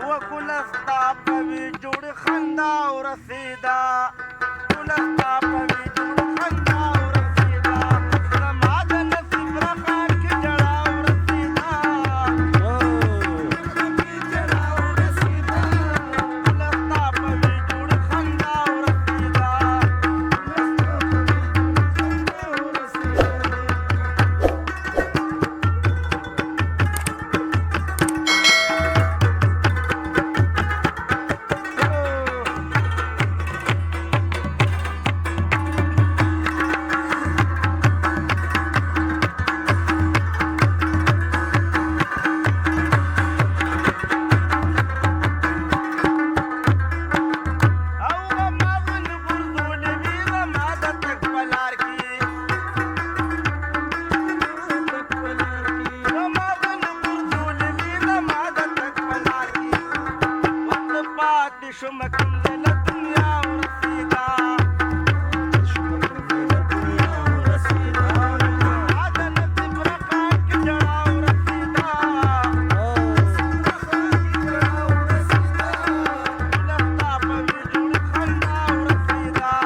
وکله ستا په وي جوړ خندا ورسېده کله ستا په وي جوړ خندا ورسېده زما د نصیب رخه کې جړا ورسېده کله ستا په وي جوړ خندا ورسېده شم کوم له دنیا ورسېدا عدن تبرقه کې جړا ورسېدا لستا په وي جوړ خندا ورسېدا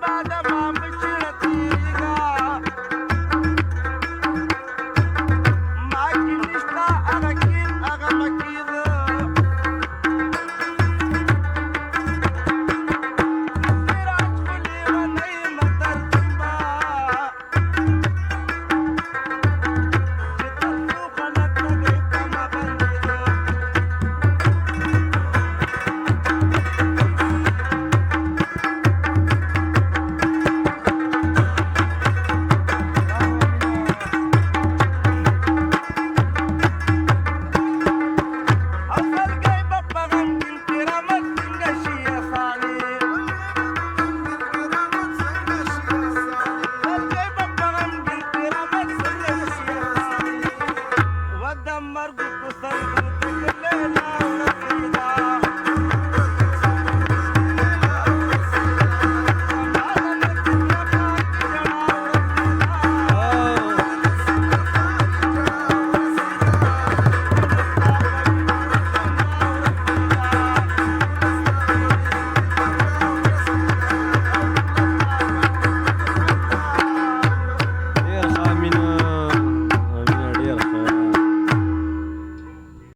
Bada